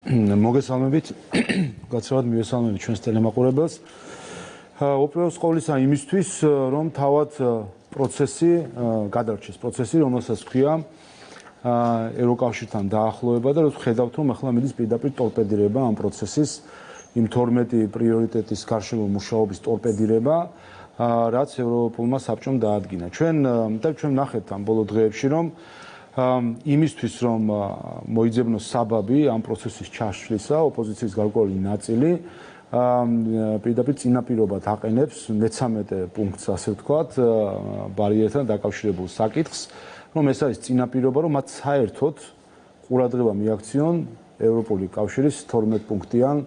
მოგესალმებით. გაცილებით მივესალმებით ჩვენს ტელემაყურებელს. უპირველეს ყოვლისა იმისთვის, რომ თავად პროცესი გადარჩეს, პროცესი, რომელსაც ქვია ევროკავშირთან დაახლოება და ხედავთ, რომ ახლა მიდის პირდაპირ ტორპედირება ამ პროცესის, იმ 12 პრიორიტეტის გარშემო მუშაობის ტორპედირება, რაც ევროპულმა საბჭომ დაადგინა. ჩვენ ვნახეთ ამ ბოლო დღეებში, რომ იმისთვის, რომ მოიძებნოს საბაბი ამ პროცესის ჩაშლისა, ოპოზიციის გარკვეული ნაწილი პირდაპირ წინაპირობად აყენებს 13 პუნქტს, ასე ვთქვათ, ბარიერთან დაკავშირებულ საკითხს, რომ ეს არის წინაპირობა, რომ მათ საერთოდ ყურადღება მიაქციონ ევროპული კავშირის 12 პუნქტიან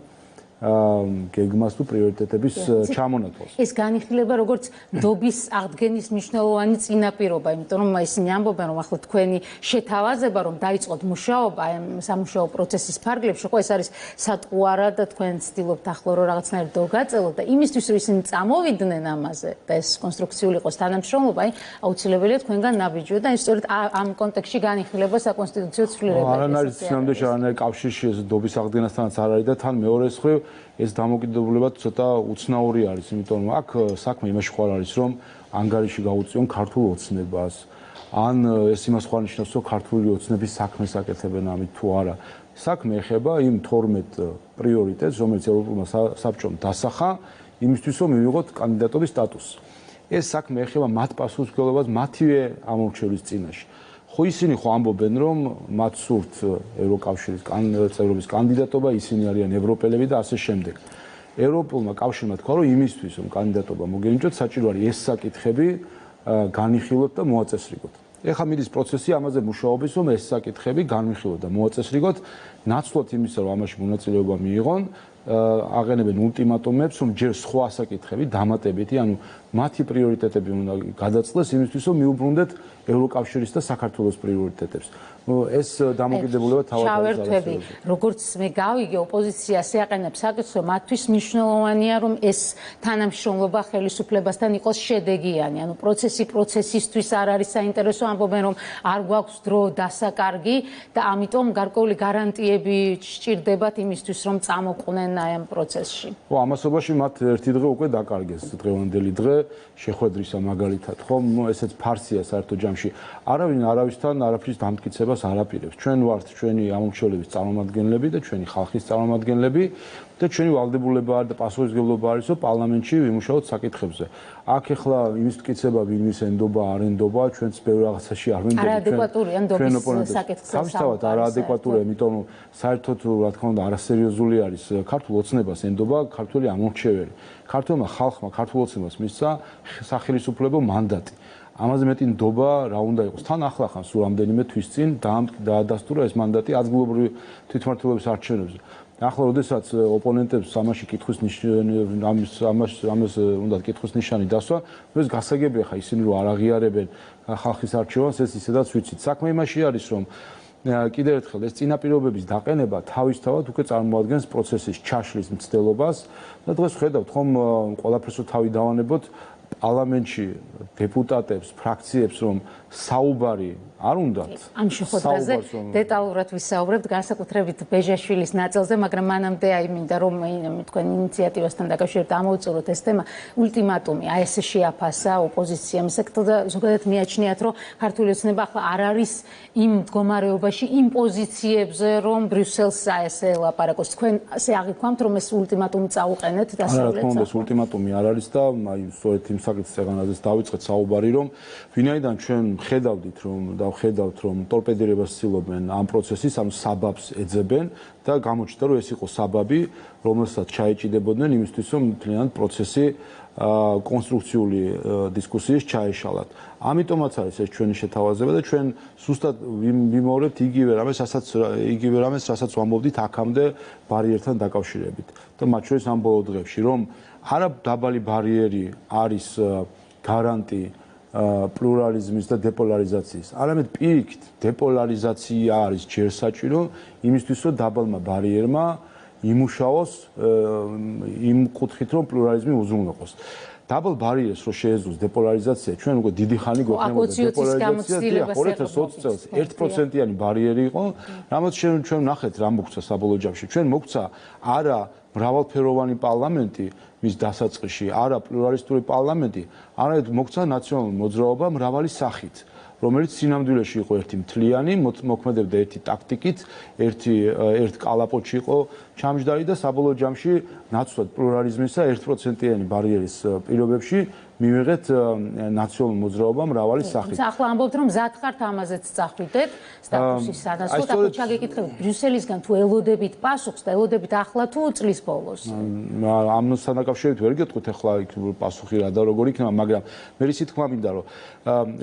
გეგმას თუ პრიორიტეტების ჩამონათვალს. ეს განიხილება როგორც ნდობის აღდგენის მნიშვნელოვანი წინაპირობა, იმიტომ რომ ისინი ამბობენ, რომ ახლა თქვენი შეთავაზება, რომ დაიწყოთ მუშაობა ამ სამუშაო პროცესის ფარგლებში, ხო ეს არის სატყუ არა და თქვენ ცდილობთ ახლა რომ რაღაცნაირად დაგაწელოთ და იმისთვის რომ ისინი წამოვიდნენ ამაზე და ეს კონსტრუქციული იყოს თანამშრომლობა, აუცილებელია თქვენგან ნაბიჯო და სწორედ ამ კონტექსტში განიხილება საკონსტიტუციო ცვლილებები. არანაირ სინამდვილეში არანაირ კავშირში ეს ნდობის აღდგენასთანაც არ არის და თან მეორე მხრივ ეს დამოკიდებულება ცოტა უცნაური არის, იმიტომ რომ აქ საქმე იმაში ხარ არის, რომ ანგარიში გაუწიონ ქართულ ოცნებას. ან ეს იმას ხარ ნიშნავს, რომ ქართული ოცნების საქმეს აკეთებენ ამით თუ არა. საქმე ეხება იმ 12 პრიორიტეტს, რომელიც ევროპულმა საბჭომ დასახა, იმისთვის, რომ მივიღოთ კანდიდატობის სტატუსი. ეს საქმე ეხება მათ პასუხისმგებლობას მათივე ამორჩევლის წინაშე. ხო ისინი ხო ამბობენ, რომ მათ სურთ ევროკავშირის წევრობის კანდიდატობა, ისინი არიან ევროპელები და ასე შემდეგ. ევროპულმა კავშირმა თქვა, რომ იმისთვის, რომ კანდიდატობა მოგენიჭოთ, საჭირო არის ეს საკითხები განიხილოთ და მოაწესრიგოთ. ეხლა მიდის პროცესი ამაზე მუშაობის, რომ ეს საკითხები განვიხილოთ და მოაწესრიგოთ, ნაცვლად იმისა, რომ ამაში მონაწილეობა მიიღონ, აღენებენ ულტიმატუმებს, რომ ჯერ სხვა საკითხები დამატებითი, ანუ მათი პრიორიტეტები უნდა გადაწყვეს იმისთვის, რომ მიუბრუნდეთ ევროკავშირის და საქართველოს პრიორიტეტებს. ეს დამოკიდებულება თავად ჩავერთვები, როგორც მე გავიგე, ოპოზიციას ეაყენებს საკითხს, რომ მათთვის მნიშვნელოვანია, რომ ეს თანამშრომლობა ხელისუფლებასთან იყოს შედეგიანი, ანუ პროცესისთვის არ არის საინტერესო, ამბობენ, რომ არ გვაქვს დრო დასაკარგი და ამიტომ გარკვეული გარანტიები სჭირდებათ იმისთვის, რომ წამოყვნენ აი ამ პროცესში. ხო, ამასობაში მათ ერთი დღე უკვე დაკარგეს, დღევანდელი დღე შეხვედრისა მაგალითად, ხო, ესეც ფარსია საერთო ჯამში. არავინ არავისთან არაფრის დამტკიცებას არ აპირებს. ჩვენ ვართ ჩვენი ამორჩევლების წარმომადგენლები და ჩვენი ხალხის წარმომადგენლები და ჩვენი ვალდებულება და პასუხისმგებლობა არის, რომ პარლამენტში ვიმუშაოთ საკითხებზე. აქ ახლა იმის მტკიცება, ვინმის ენდობა, არ ენდობა, ჩვენც ბევრ რაღაცაში არ ვინდობთ. არაადეკვატურია ნდობის საკითხზე. თავისთავად არაადეკვატურია, იმიტომ რომ საერთოდ რა თქმა უნდა არასერიოზული არის ქართულ ოცნებას ენდობა ქართული ამორჩეველი. ქართულმა ხალხმა ქართულ ოცნებას მისცა სახელისუფლებო მანდატი. ამაზე მეტი ნდობა რა უნდა იყოს. თან ახლახან სულ რამდენიმე თვის წინ დაადასტურა ეს მანდატი ადგილობრივი თვითმმართველობის არჩევნებზე. ახლა როდესაც ოპონენტებს ამაში კითხვის ამას უნდა კითხვის ნიშანი დასვა, ეს გასაგებია ხა ისინი რომ არ აღიარებენ ხალხის არჩევანს, ეს ისედაც ვიცით. საქმე იმაში არის, რომ კიდევ ერთხელ ეს წინაპირობების დაყენება თავისთავად უკვე წარმოადგენს პროცესის ჩაშლის მცდელობას და დღეს ხედავთ ხომ ყველაფერს თავი დავანებოთ პარლამენტში დეპუტატებს, ფრაქციებს, რომ საუბარი არ უნდათ. ამ შეხვედრაზე დეტალურად ვისაუბრებთ, განსაკუთრებით ბეჟაშვილის ნაწილზე, მაგრამ მანამდე მინდა რომ თქვენ ინიციატივასთან დაკავშირებით ამოვწუროთ ეს თემა. ულტიმატუმი, აი ეს შეაფასა ოპოზიციამ სექტორ და ზოგადად მიაჩნიათ, რომ ქართული ოცნება ახლა არ არის იმ მდგომარეობაში, იმ პოზიციებზე, რომ ბრიუსელს ესე ელაპარაკოს. თქვენ ასე აღიქვამთ, რომ ეს ულტიმატუმი წაუყენეთ დასავლეთს. ეს ულტიმატუმი არ არის და აი სწორედ იმ საკითხს ეღანაზეც დავიწყეთ საუბარი, რომ ვინაიდან ჩვენ ხედავთ, რომ ტორპედირებას ცდილობენ ამ პროცესის, ანუ საბაბს ეძებენ და გამოჩნდა, რომ ეს იყო საბაბი, რომელსაც ჩაეჭიდებოდნენ იმისთვის, რომ მთლიანად პროცესი კონსტრუქციული დისკუსიის ჩაეშალათ. ამიტომაც არის ეს ჩვენი შეთავაზება და ჩვენ ზუსტად ვიმეორებთ იგივე რამეს, რასაც ვამბობდით აქამდე ბარიერთან დაკავშირებით. და მათ შორის ამ ბოლო დღეებში, რომ არა დაბალი ბარიერი არის გარანტი პლურალიზმის და დეპოლარიზაციის. არამედ პირიქით, დეპოლარიზაცია არის ჯერ საჭირო იმისთვის, რომ დაბალმა ბარიერმა იმუშაოს იმ კუთხით, რომ პლურალიზმი უზრუნველყოს. დაბალ ბარიერს რო შეეძლოს დეპოლარიზაცია, ჩვენ უკვე დიდი ხანი გვექნებოდა დეპოლარიზაცია 2020 წელს 1%-იანი ბარიერი იყო, რამაც ჩვენ ნახეთ რა მოგვცა საბოლოო ჯამში. ჩვენ მოგვცა არა მრავალფეროვანი პარლამენტი მის დასაწყისში, არა პლურალისტური პარლამენტი, არამედ მოგვცა ნაციონალური მოძრაობა მრავალი სახით, რომელიც სინამდვილეში იყო ერთი მთლიანი, მოქმედებდა ერთი ტაქტიკით, ერთ კალაპოტში იყო ჩამჯდარი და საბოლოო ჯამში ნაცვლად პლურალიზმისა 1%-იანი ბარიერის პირობებში მივიღეთ ნაციონალური მოძრაობა მრავალი სახით. ახლა ამბობთ რომ მზად ხართ ამაზეც წახვიდეთ სტატუსის სანაცვლოდ, ახლა ჩაგეკითხებით ბრიუსელისგან თუ ელოდებით პასუხს და ელოდებით ახლა თუ წლის ბოლოს. ამასთან დაკავშირებით ვერ გეტყვით ახლა იქ პასუხი რა და როგორ იქნება, მაგრამ მე ისე თქმა მინდა რომ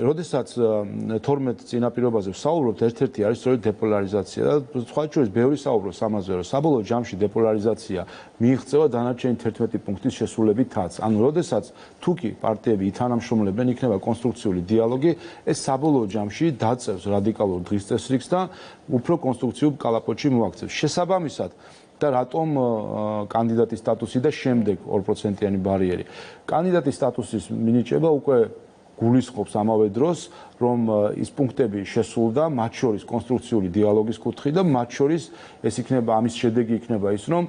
როდესაც 12 წინაპირობაზე ვსაუბრობთ, ერთ-ერთი არის სწორედ დეპოლარიზაცია და სხვა შორის ბევრი საუბრობს ამაზე, რომ საბოლოო ჯამში დეპოლარიზაცია მიიღწევა დანარჩენი 11 პუნქტის შესრულებითაც. ანუ როდესაც თუ კი პარტიები ითანამშრომლებენ, იქნება კონსტრუქციული დიალოგი, ეს საბოლოო ჯამში დაწევს რადიკალურ დღის წესრიგს და უფრო კონსტრუქციულ კალაპოტში მოაქცევს. შესაბამისად და რატომ კანდიდატის სტატუსი და შემდეგ 2%-იანი ბარიერი. კანდიდატის სტატუსის მინიჭება უკვე გულისხმობს ამავე დროს, რომ ის პუნქტები შესრულდა, მათ შორის კონსტრუქციული დიალოგის კუთხით და მათ შორის ეს იქნება ამის შედეგი იქნება ის, რომ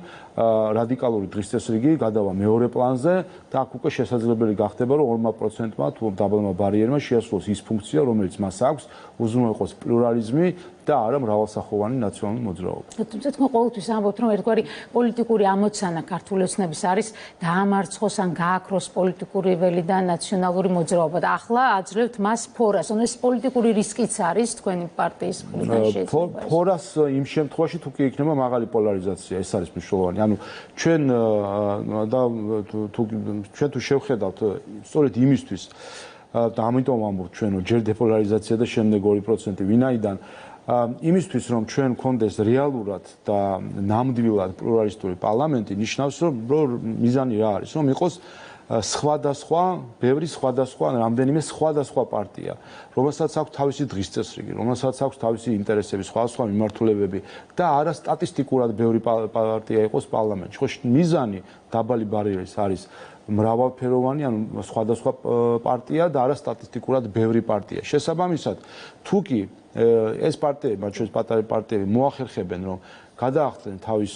რადიკალური დღის წესრიგი გადავა მეორე პლანზე და აქ უკვე შესაძლებელი გახდება, რომ 2%-მა თუ დაბალმა ბარიერმა შეასრულოს ის ფუნქცია, რომელიც მას აქვს, უზრუნველყოს პლურალიზმი და არა მრავალსახოვანი ნაციონალური მოძრაობა. თუმცა თქვენ ყოველთვის ამბობთ, რომ ერთგვარი პოლიტიკური ამოცანა ქართული ოცნების არის დაამარცხოს ან გააქროს პოლიტიკური ველი და ნაციონალური მოძრაობა და ახლა აძლევთ მას ფორას. ეს პოლიტიკური რისკიც არის თქვენი პარტიის მხრიდან შეიძლება. ფორას იმ შემთხვევაში თუ კი იქნება მაღალი პოლარიზაცია, ეს არის მნიშვნელოვანი. ანუ ჩვენ თუ შევხედავთ სწორედ იმისთვის და ამიტომ ამბობთ ჩვენ რომ ჯერ დეპოლარიზაცია და შემდეგ 2%, ვინაიდან იმისთვის რომ ჩვენ გქონდეს რეალურად და ნამდვილად პლურალისტური პარლამენტი, ნიშნავს რომ მიზანი რა არის, რომ იყოს სხვადასხვა, ბევრი სხვადასხვა, რამდენიმე სხვადასხვა პარტია, რომელსაც აქვს თავისი დღის წესრიგი, რომელსაც აქვს თავისი ინტერესები, სხვადასხვა მიმართულებები და არა სტატისტიკურად ბევრი პარტია იყოს პარლამენტში. ხო, მიზანი დაბალი ბარიერის არის მრავალფეროვანი, ანუ სხვადასხვა პარტია და არა სტატისტიკურად ბევრი პარტია. შესაბამისად, თუ კი ეს პარტიები, მათ შორის პატარა პარტიები მოახერხებენ, რომ გადაახდნენ თავის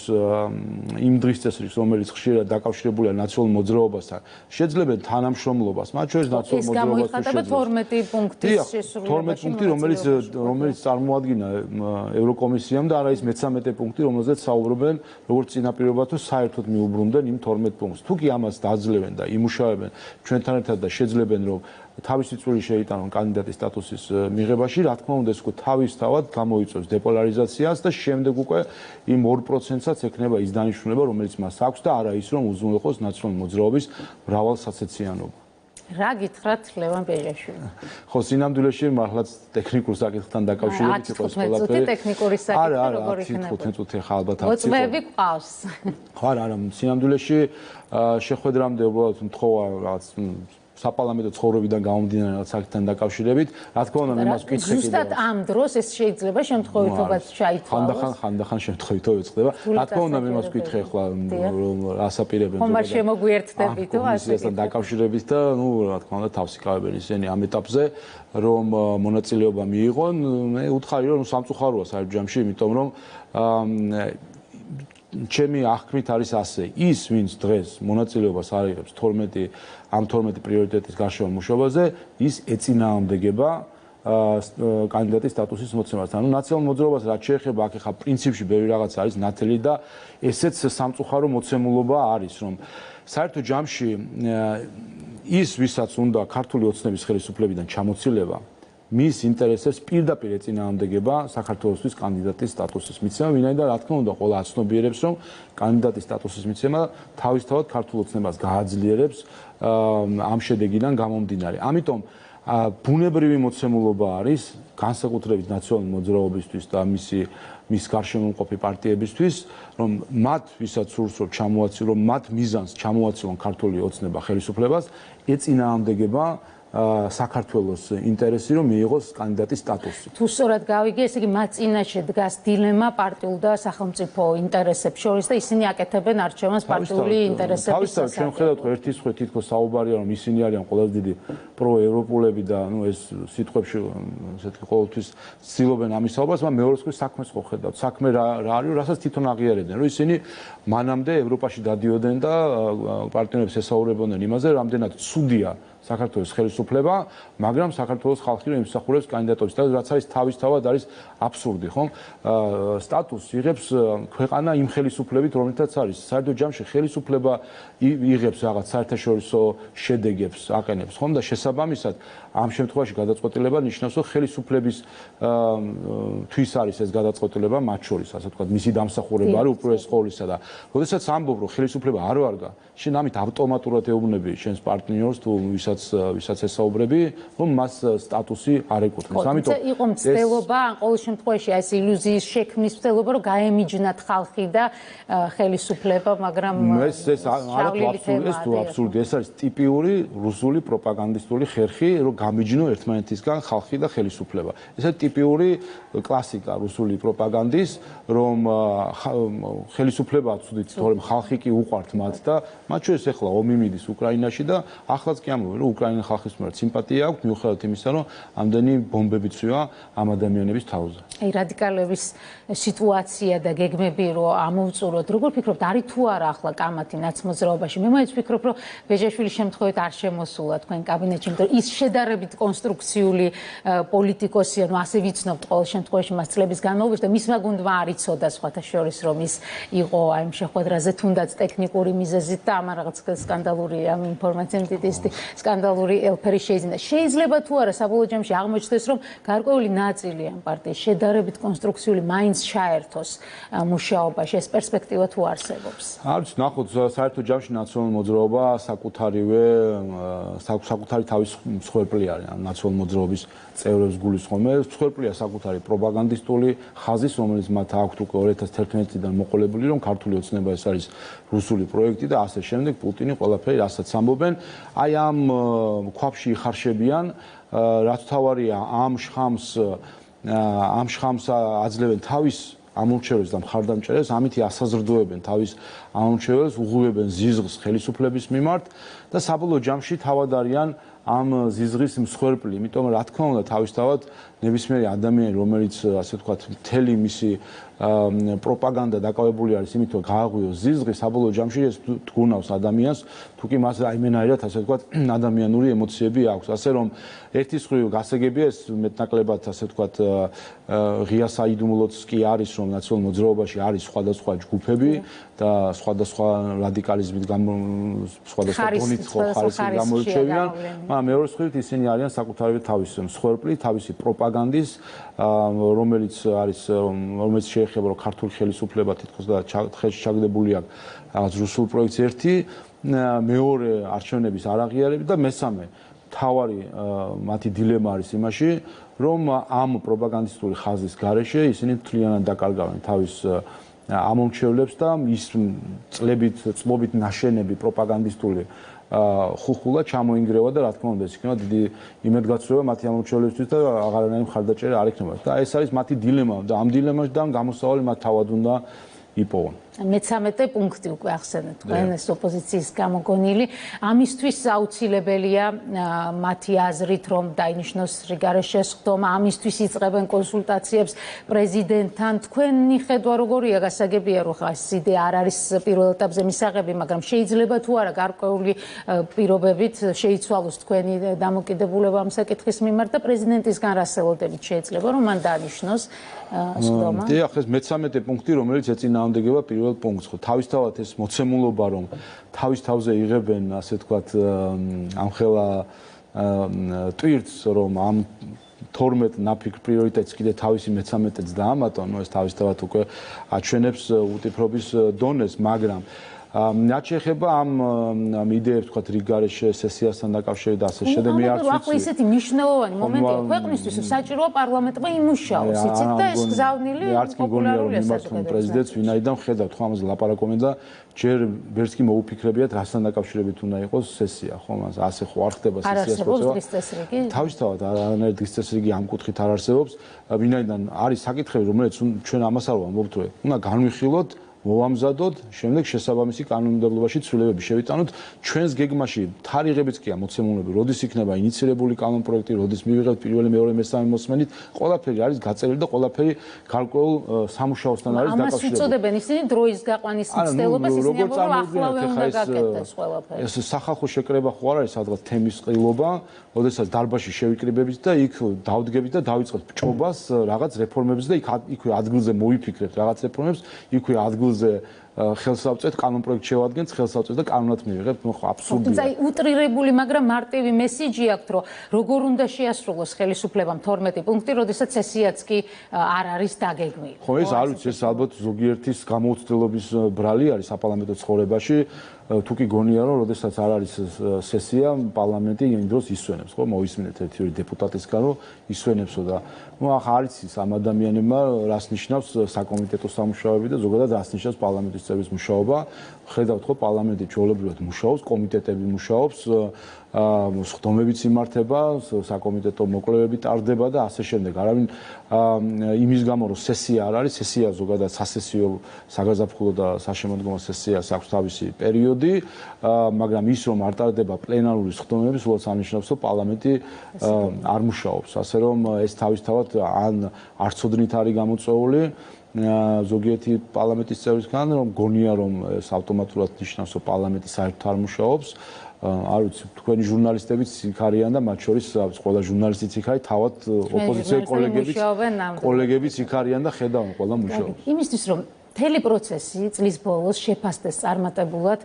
იმ დღის წესრიგს, რომელიც ხშირად დაკავშირებულია ნაციონალურ მოძრაობასთან, შეძლებენ თანამშრომლობას, მათ შორის ნაციონალურ მოძრაობას. ეს გამოიხატება 12 პუნქტის შესრულებაში. 12 პუნქტი, რომელიც წარმოადგენა ევროკომისიამ და არა ის 13 პუნქტი, რომელზეც საუბრობენ, როგორც წინაპირობა თუ საერთოდ მიუბრუნდნენ იმ 12 პუნქტს. თუ კი ამას დაძლევენ და იმუშავებენ ჩვენთან ერთად და შეძლებენ, რომ თავისი წვლილი შეიტანონ კანდიდატის სტატუსის მიღებაში, რა თქმა უნდა, ეს უკვე თავისთავად გამოიწვევს დეპოლარიზაციას და შემდეგ უკვე იმ 2%-საც ექნება ის დანიშნულება, რომელიც მას აქვს და არა ის, რომ უზრუნველყოს ნაციონალური მოძრაობის მრავალსაცეციანობა. რა გითხრათ ლევან ბეჟაშვილი? ხო, სინამდვილეში მართლაც ტექნიკურ საკითხთან დაკავშირებით იყო ეს ყველაფერი. ტექნიკური საკითხი როგორ იქნება? 15 ხა ალბათ აქ იყო. მოწმეები ყავს. ხო, არა, სინამდვილეში შეხვედრამდე უბრალოდ მთხოვა რაღაც საპარლამენტო ცხოვრებიდან გამომდინარე საკითხთან დაკავშირებით. რა თქმა უნდა, მე მას ვკითხე კიდევ. ზუსტად ამ დროს ეს შეიძლება შემთხვევითობაც ჩაითვალოს. ხანდახან შემთხვევითობაც ხდება. რა თქმა უნდა, მე მას ვკითხე ახლა რომ ასაპირებენ ზოგადად. ხომ შემოგვიერთდებით თუ ასე დაკავშირებით და ნუ რა თქმა უნდა თავსი კავებენ ისინი ამ ეტაპზე რომ მონაწილეობა მიიღონ. მე უთხარი რომ სამწუხაროა საერთო ჯამში, იმიტომ რომ ჩემი აღქმით არის ასე, ის ვინც დღეს მონაწილეობას არიღებს 12 პრიორიტეტის გარშემო მუშაობაზე, ის ეწინააღმდეგება კანდიდატის სტატუსის მოცემასთან. ანუ ნაციონალურ მოძრაობას რაც შეეხება, აქ ხა პრინციპში ბევრი რაღაც არის ნათელი და ესეც სამწუხარო მოცემულობა არის, რომ საერთო ჯამში ის ვისაც უნდა ქართული ოცნების ხელისუფლებიდან ჩამოცილება, მის ინტერესებს პირდაპირ ეწინააღმდეგება საქართველოსთვის კანდიდატის სტატუსის მიცემა, ვინაიდან რა თქმა უნდა ყველა აცნობიერებს, რომ კანდიდატის სტატუსის მიცემა თავისთავად ქართულ ოცნებას გააძლიერებს ამ შედეგიდან გამომდინარე. ამიტომ ბუნებრივი მოცემულობა არის განსაკუთრებით ნაციონალური მოძრაობისთვის და მის გარშემო მყოფი პარტიებისთვის, რომ მათ ვისაც სურს რომ ჩამოაცილონ, მათ მიზანს ჩამოაცილონ ქართული ოცნება ხელისუფლებას, ეწინააღმდეგება საქართველოს ინტერესი, რომ მიიღოს კანდიდატის სტატუსი. თუ სწორად გავიგე, ესე იგი მათ წინაშე დგას დილემა პარტიულ და სახელმწიფო ინტერესებს შორის და ისინი აკეთებენ არჩევანს პარტიული ინტერესების შესახებ. ჩვენ ხედავთ, რომ ერთი სხვა თითქოს საუბარია, რომ ისინი არიან ყველაზე დიდი პროევროპულები და ეს სიტყვებში ესეთი ყოველთვის ცდილობენ ამის საუბარს, მაგრამ მეორე მხრივ საქმეს ხო ხედავთ. საქმე რა არის, რასაც თვითონ აღიარებდნენ, რომ ისინი მანამდე ევროპაში დადიოდნენ და პარტნიორებს ესაუბრებოდნენ იმაზე, რამდენად ცუდია საქართველოს ხელისუფლება, მაგრამ საქართველოს ხალხი რომ იმსახურებს კანდიდატებს და რაც არის თავისთავად არის აბსურდი, ხომ? სტატუსს იღებს ქვეყანა იმ ხელისუფლებით, რომელთაც არის. საერთო ჯამში ხელისუფლება იღებს რაღაც საერთაშორისო შედეგებს, აყენებს, ხომ? და შესაბამისად ამ შემთხვევაში გადაწყვეტილება ნიშნავს, რომ ხელისუფლების თვის არის ეს გადაწყვეტილება მათ შორის, ასე ვთქვათ, მისი დამსახურება არის უპირველეს ყოვლისა და როდესაც ამბობ, რომ ხელისუფლება არ ვარგა, შენ ამით ავტომატურად ეუბნები შენს პარტნიორს თუ ვისაც ესაუბრები, რომ მას სტატუსი არ ეკუთვნის. ამიტომ იყო მცდელობა, ან ყოველ შემთხვევაში ეს ილუზიის შექმნის მცდელობა, რომ გაემიჯნათ ხალხი და ხელისუფლება, მაგრამ ეს აბსურდი, ეს არის ტიპიური რუსული პროპაგანდისტული ხერხი, რომ გამიჯნო ერთმანეთისგან ხალხი და ხელისუფლება. ეს არის ტიპიური კლასიკა რუსული პროპაგანდის, რომ ხელისუფლებაა ცუდით, თორემ ხალხი კი უყვართ მათ და მათ შორის ახლა ომი მიდის უკრაინაში და ახლაც კი ამბობენ, რომ უკრაინის ხალხის მიმართ სიმპათია აქვს, მიუხედავად იმისა, რომ ამდენი ბომბები წვივა ამ ადამიანების თავზე. აი რადიკალების სიტუაცია და გეგმები რომ ამოვწუროთ, როგორ ფიქრობთ, არის თუ არა ახლა კამათი ნაცმოძრაობაში? მე მაინც ვფიქრობ, რომ ბეჟაშვილის შემთხვევით არ შემოსულა თქვენ კაბინეტში, იმიტომ რომ ის შედარებით კონსტრუქციული პოლიტიკოსია, ნუ ასე ვიცნობთ ყოველ შემთხვევაში მას წლების განმავლობაში და მისმა გუნდმა არ იცოდა სხვათა შორის, რომ ის იყო აი ამ შეხვედრაზე თუნდაც ტექნიკური მიზეზით და ამ რაღაც სკანდალური ამ ინფორმაციით ისეთი სკანდალური ელფერი შეიძლება. შეიძლება თუ არა საბოლოო ჯამში აღმოჩნდეს, რომ გარკვეული ნაწილი ამ პარტიის შედარებით კონსტრუქციული მაინც ჩაერთოს მუშაობაში, ეს პერსპექტივა თუ არსებობს? არც ნახოთ, საერთო ჯამში ნაციონალური მოძრაობა საკუთარი თავის მსხვერპლი არის ამ ნაციონალური მოძრაობის წევრებს გულისხმობ. მსხვერპლია საკუთარი პროპაგანდისტული ხაზის, რომელიც მათ აქვთ უკვე 2011 წლიდან მოყოლებული, რომ ქართული ოცნება ეს არის რუსული პროექტი და ასე შემდეგ პუტინი ყველაფერი რასაც ამბობენ, აი ამ ქვაბში იხარშებიან, რაც თავარია ამ შხამს აძლევენ თავის ამორჩეველს და მხარდამჭერებს, ამით ასაზრდოებენ თავის ამორჩეველს, უღუებენ ზიზღს ხელისუფლების მიმართ და საბოლოო ჯამში თავად არიან ამ ზიზღის მსხვერპლი. იმიტომ რა თქმა უნდა თავისთავად ნებისმიერი ადამიანი, რომელიც ასე ვთქვათ, მთელი მისი პროპაგანდა დაკავებული არის იმით, რომ გააღვიოს ზიზღი, საბოლოო ჯამში ეს თგუნავს ადამიანს, თუ კი მას რაიმენაირად ასე ვთქვათ, ადამიანური ემოციები აქვს. ასე რომ ერთის მხრივ გასაგებია ეს მეტნაკლებად ასე ვთქვათ, ღია საიდუმლოც კი არის, რომ ნაციონალურ მოძრაობაში არის სხვადასხვა ჯგუფები და სხვადასხვა რადიკალიზმით სხვადასხვა დონით ხარისხით გამოირჩევიან, მაგრამ მეორე მხრივ ისინი არიან საკუთარი თავის მსხვერპლი, თავისი პროპაგანდის, რომელიც შეეხება რომ ქართული ხელისუფლება თითქოს და ხელში ჩაგდებული აქვს რაღაც რუსულ პროექტს ერთი, მეორე არჩევნების არაღიარება და მესამე თავარი მათი დილემა არის იმაში, რომ ამ პროპაგანდისტული ხაზის გარეშე ისინი მთლიანად დაკარგავენ თავის ამომრჩევლებს და ის წლობით ნაშენები პროპაგანდისტული ხუხულა ჩამოინგრევა და რა თქმა უნდა ეს იქნება დიდი იმედგაცრუება მათი ამომრჩევლებისთვის და აღარანაირი მხარდაჭერა არ იქნება და ეს არის მათი დილემა და ამ დილემაშიდან გამოსავალი მათ თავად უნდა იპოვონ. მე-13 პუნქტი უკვე ახსენეთ თქვენ ეს ოპოზიციის გამოგონილი. ამისთვის აუცილებელია მათი აზრით, რომ დაინიშნოს რიგარეს შესხდომა, ამისთვის იწყებენ კონსულტაციებს პრეზიდენტთან. თქვენი ხედვა როგორია? გასაგებია, რომ ეს იდეა არ არის პირველ ეტაპზე მისაღები, მაგრამ შეიძლება თუ არა გარკვეული პირობებით შეიცვალოს თქვენი დამოკიდებულება ამ საკითხის მიმართ და პრეზიდენტისგან რა სელოდებით შეიძლება, რომ მან დანიშნოს სხდომა? დიახ, ეს მე-13 პუნქტი, რომელიც ეწინააღმდეგება პირველ პუნქტს, ხო, თავისთავად ეს მოცემულობა, რომ თავის თავზე იღებენ, ასე ვთქვათ, ამხელა ტვირთს, რომ ამ 12 ნაფიქრ პრიორიტეტს კიდე თავისი მე-13-ს დაამატონ, ეს თავისთავად უკვე აჩვენებს უტიფრობის დონეს, მაგრამ რაც შეეხება ამ იდეებს თქვა რიგ გარეშე სესიასთან დაკავშირებით და ასე შემდეგ მე არც ვიცი. ახლა ისეთი მნიშვნელოვანი მომენტია ქვეყნისთვის, საჭიროა პარლამენტმა იმუშაოს, იცით და ეს გზავნილი პოპულარულია საზოგადოებაში. პრეზიდენტს ვინაიდან ხედავთ ხო ამაზე ლაპარაკობენ და ჯერ ვერც კი მოუფიქრებიათ რასთან დაკავშირებით უნდა იყოს სესია, ხო? ასე ხო არ ხდება სესიას პროცესი. თავისთავად არანაირი დღის წესრიგი ამ კუთხით არ არსებობს. ვინაიდან არის საკითხები, რომელიც ჩვენ ამას არ ვამბობთ, რომ უნდა განვიხილოთ მოვამზადოთ, შემდეგ შესაბამისი კანონმდებლობაში ცვლილებები შევიტანოთ. ჩვენს გეგმაში თარიღებიც კი ამოცემულები, როდის იქნება ინიციირებული კანონპროექტი, როდის მივიღებთ პირველი, მეორე, მესამე მოსმენით, ყველაფერი არის გაწერილი და ყველაფერი გარკვეულ სამუშაოსთან არის დაკავშირებული. ამას უწოდებენ ისინი დროის გაყვანის მცდელობას, ისინი ამბობენ, რომ ახლავე უნდა გაკეთდეს ყველაფერი. ეს სახალხო შეკრება ხო არ არის სადღაც თემის ყრილობა, როდესაც დარბაზში შევიკრიბებით და იქ დავდგებით და დავიწყებთ ბჭობას რაღაც რეფორმებს და იქვე ადგილზე მოვიფიქრებთ რაღაც რეფორმებს, იქვე ადგილზე ხელსავწეთ კანონპროექტ შევადგენთ, ხელსავწეთ და კანონად მივიღებთ, ხო აბსურდია. თუმცა უტრირებული, მაგრამ მარტივი მესიჯი აქვს, რომ როგორ უნდა შეასრულოს ხელისუფლებამ 12 პუნქტი, როდესაც სესიაც კი არ არის დაგეგმილი. ხო, ეს არ ვიცი, ეს ალბათ ზოგიერთის გამოუცდელობის ბრალი არის საპარლამენტო ცხოვრებაში. თუ კი გონია რომ როდესაც არ არის სესია პარლამენტი იმ დროს ისვენებს ხო მოვისმინეთ ერთი დეპუტატისგან რომ ისვენებსო და ნუ ახლა არის ის ამ ადამიანებმა რას ნიშნავს საკომიტეტო სამუშაოები და ზოგადად რას ნიშნავს პარლამენტის წევრის მუშაობა ხედავთ ხო პარლამენტი ჩვეულებრივად მუშაობს კომიტეტები მუშაობს სხდომებიც იმართება საკომიტეტო მოკვლევები ტარდება და ასე შემდეგ არავინ იმის გამო რომ სესია არ არის სესია ზოგადად სასესიო საგაზაფხულო და საშემოდგომო სესიას აქვს თავისი პერიოდი მაგრამ ის რომ არ ტარდება პლენარული სხდომები სულაც ამნიშნავს რომ პარლამენტი არ მუშაობს ასე რომ ეს თავისთავად ან არცოდნით არის გამოწვეული ზოგიერთი პარლამენტის წევრისგან რომ გონია რომ ეს ავტომატურად ნიშნავს რომ პარლამენტი საერთოდ არ მუშაობს არ ვიცი თქვენი ჟურნალისტებიც იქ არიან და მათ შორის ყველა ჟურნალისტიც იქ არის თავად ოპოზიციელი კოლეგებიც იქ არიან და ხედავენ ყველა მუშაობს იმისთვის რომ მთელი პროცესი წლის ბოლოს შეფასდეს წარმატებულად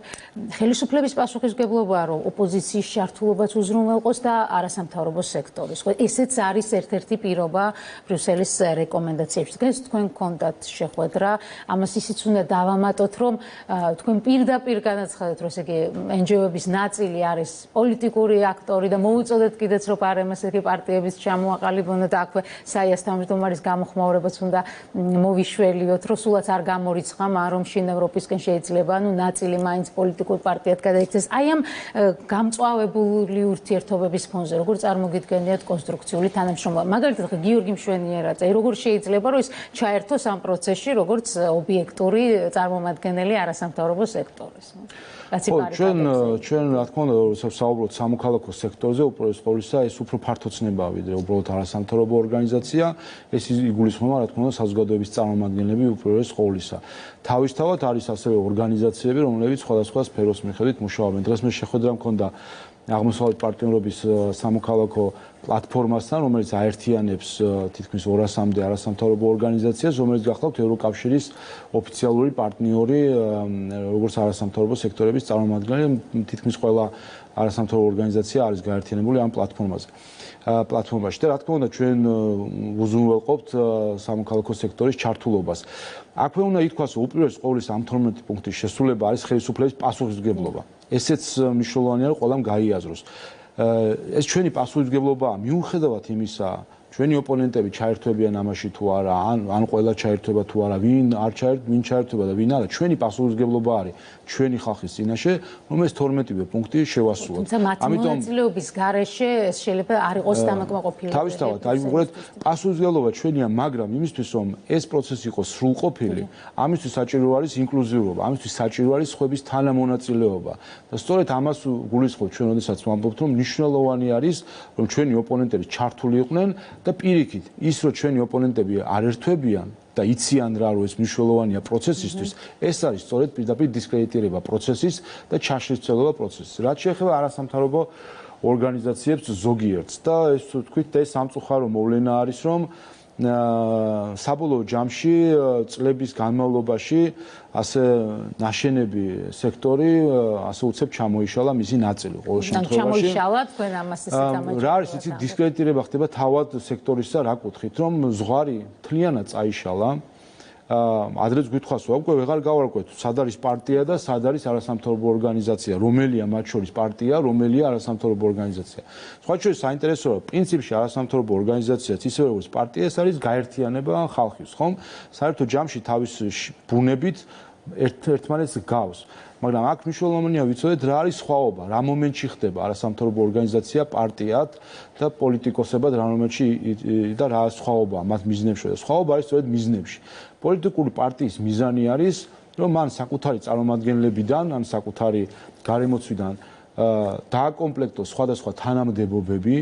ხელისუფლების პასუხისმგებლობაა რომ ოპოზიციის ჩართულობაც უზრუნველყოს და არასამთავრობო სექტორის ხო ესეც არის ერთ-ერთი პირობა ბრიუსელის რეკომენდაციებში თქვენ გქონდათ შეხვედრა ამას ისიც უნდა დავამატოთ რომ თქვენ პირდაპირ განაცხადეთ რომ ესე იგი NGO-ების ნაწილი არის პოლიტიკური აქტორი და მოუწოდეთ კიდეც რომ პარემას ეგ პარტიების ჩამოაყალიბონ და აქვე საიას თავმჯდომარის გამოხმაურებაც უნდა მოვიშველიოთ რომ სულაც არ მორიცხამ რომ შინ ევროპისკენ შეიძლება ანუ ნაწილი მაინც პოლიტიკურ პარტიად გადაიქცეს აი ამ გამწვავებული ურთიერთობების ფონზე როგორ წარმოგიდგენიათ კონსტრუქციული თანამშრომლობა მაგალითად გიორგი მშვენიერაძე როგორ შეიძლება რომ ის ჩაერთოს ამ პროცესში როგორც ობიექტური წარმომადგენელი არასამთავრობო სექტორის ჩვენ რა თქმა უნდა როდესაც საუბრობთ სამოქალაქო სექტორზე უპირველეს ყოვლისა ეს უფრო ფართოცნებაა ვიდრე უბრალოდ არასამთავრობო ორგანიზაცია ეს იგულისხმება რა თქმა უნდა საზოგადოების წარმომადგენლები უპირველეს ყოვლისა თავისთავად არის ასევე ორგანიზაციები რომლებიც სხვადასხვა სფეროს მიხედვით მუშაობენ დღეს მე შეხვედრა მქონდა აღმოსავლეთ პარტნიორობის სამოქალაქო პლატფორმასთან რომელიც აერთიანებს თითქმის 200-მდე არასამთავრობო ორგანიზაციას რომელიც გახლავთ ევროკავშირის ოფიციალური პარტნიორი როგორც არასამთავრობო სექტორების წარმომადგენელი თითქმის ყველა არასამთავრობო ორგანიზაცია არის გაერთიანებული ამ პლატფორმაში და რა თქმა უნდა ჩვენ უზრუნველყოფთ სამოქალაქო სექტორის ჩართულობას აქვე უნდა ითქვას რომ უპირველეს ყოვლისა ამ 12 პუნქტის შესრულება არის ხელისუფლების პასუხისმგებლობა ესეც მნიშვნელოვანია რომ ყველამ გაიაზროს ეს ჩვენი პასუხისმგებლობაა მიუხედავად იმისა ჩვენი ოპონენტები ჩაერთვებიან ამაში თუ არა ან ყველა ჩაერთვება თუ არა ვინ ჩაერთვება და ვინ არა ჩვენი პასუხისმგებლობა არის ჩვენი ხალხის წინაშე რომ ეს 12-ვე პუნქტი შევასრულოთ თუმცა მათი მონაწილეობის გარეშე ეს შეიძლება არ იყოს დამაკმაყოფილებელი თავისთავად აი უყურეთ პასუხისმგებლობა ჩვენია მაგრამ იმისთვის რომ ეს პროცესი იყოს სრულყოფილი ამისთვის საჭირო არის ინკლუზიურობა ამისთვის საჭირო არის სხვების თანამონაწილეობა და სწორედ ამას გულისხმობთ ჩვენ როდესაც ვამბობთ რომ მნიშვნელოვანი არის რომ ჩვენი ოპონენტები ჩართული იყვნენ და პირიქით ის რომ ჩვენი ოპონენტები არ ერთვებიან და იციან რა რომ ეს მნიშვნელოვანია პროცესისთვის ეს არის სწორედ პირდაპირ დისკრედიტირება პროცესის და ჩაშლისწრება პროცესის რაც შეეხება არასამთავრობო ორგანიზაციებს ზოგიერთს და ეს თქვით და ეს სამწუხარო მოვლენა არის რომ საბოლოო ჯამში წლების განმავლობაში ასე ნაშენები სექტორი ასე უცებ ჩამოიშალა მისი ნაწილი ყოველ შემთხვევაში ჩამოიშალა თქვენ ამას ისე დამაჯერებთ რა არის იცით დისკრედიტირება ხდება თავად სექტორისა რა კუთხით რომ ზღვარი მთლიანად წაიშალა ადრეც გითხვას უკვე ვეღარ გავარკვევთ სად არის პარტია და სად არის არასამთავრობო ორგანიზაცია, რომელია მათ შორის პარტია, რომელია არასამთავრობო ორგანიზაცია. სხვა შორის საინტერესოა, პრინციპში არასამთავრობო ორგანიზაციაც ისევე როგორც პარტია, ეს არის გაერთიანება ხალხის, ხომ? საერთო ჯამში თავის ბუნებით ერთმანეთს გავს. მაგრამ აქ მნიშვნელოვანია ვიცოდეთ რა არის სხვაობა, რა მომენტში ხდება არასამთავრობო ორგანიზაცია პარტიად და პოლიტიკოსებად რა მომენტში და რა სხვაობა მათ მიზნებში და სხვაობა არის სწორედ მიზნებში. პოლიტიკური პარტიის მიზანი არის, რომ მან საკუთარი წარმომადგენლებიდან, ან საკუთარი გარემოცვიდან დააკომპლექტოს სხვადასხვა თანამდებობები,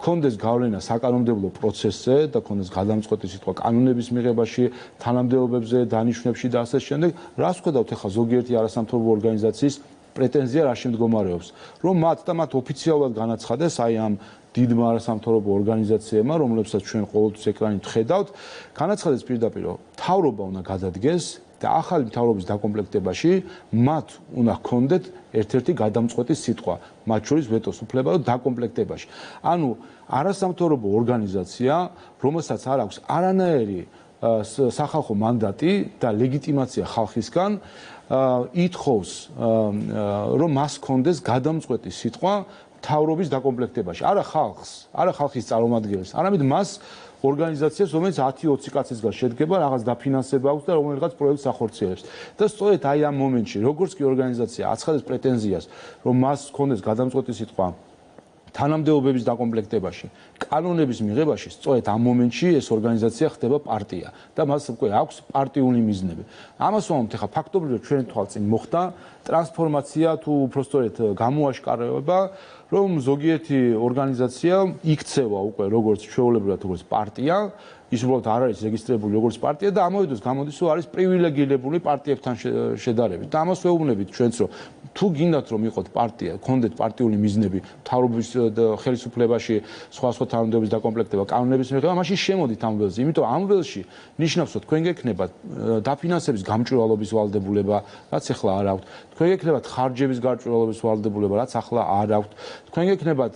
ქონდეს გავლენა საკანონმდებლო პროცესზე და ქონდეს გადამწყვეტი სიტყვა კანონების მიღებაში, თანამდებობებზე, დანიშვნებში და ასე შემდეგ, რას ხედავთ ახლა ზოგიერთი არასამთავრობო ორგანიზაციის პრეტენზია რაში მდგომარეობს, რომ მათ ოფიციალურად განაცხადეს აი ამ დიდმა არასამთავრობო ორგანიზაციებმა, რომლებსაც ჩვენ ყოველთვის ეკრანით ხედავთ, განაცხადეს პირდაპირ, რომ მთავრობა უნდა გადადგეს და ახალი მთავრობის დაკომპლექტებაში მათ უნდა ჰქონდეთ ერთ-ერთი გადამწყვეტი სიტყვა, მათ შორის ვეტოს უფლება და დაკომპლექტებაში. ანუ არასამთავრობო ორგანიზაცია, რომელსაც არ აქვს არანაირი სახალხო მანდატი და ლეგიტიმაცია ხალხისგან, ითხოვს, რომ მას ჰქონდეს გადამწყვეტი სიტყვა მთავრობის დაკომპლექტებაში. არა ხალხის წარმომადგენელს, არამედ მას ორგანიზაციას, რომელიც 10-20 კაცისგან შედგება, რაღაც დაფინანსება აქვს და რომელიღაც პროექტს ახორციელებს. და სწორედ აი ამ მომენტში, როგორც კი ორგანიზაცია აცხადებს პრეტენზიას, რომ მას ჰქონდეს გადამწყვეტი სიტყვა თანამდებობების დაკომპლექტებაში, კანონების მიღებაში, სწორედ ამ მომენტში ეს ორგანიზაცია ხდება პარტია და მას უკვე აქვს პარტიული მიზნები. ამას ვამბობთ, ახლა ფაქტობრივად ჩვენი თვალწინ მოხდა ტრანსფორმაცია თუ უბრალოდ გამოაშკარავება, რომ ზოგიერთი ორგანიზაცია იქცევა უკვე როგორც ჩვეულებრივად როგორც პარტია, ის უბრალოდ არ არის რეგისტრირებული როგორც პარტია და ამავე დროს გამოდის, რომ არის პრივილეგირებული პარტიებთან შედარებით. და ამას ვეუბნებით ჩვენც, რომ თუ გინდათ რომ იყოთ პარტია, გქონდეთ პარტიული მიზნები, მთავრობის ხელისუფლებაში, სხვა თანამდებობის დაკომპლექტება, კანონების მიღება, მაშინ შემოდით ამ ველზე. იმიტომ ამ ველში ნიშნავს, რომ თქვენ გექნებათ დაფინანსების გამჭვირვალობის ვალდებულება, რაც ახლა არ აქვთ. თქვენ გექნებათ ხარჯების გამჭვირვალობის ვალდებულება, რაც ახლა არ აქვთ. თქვენ გექნებათ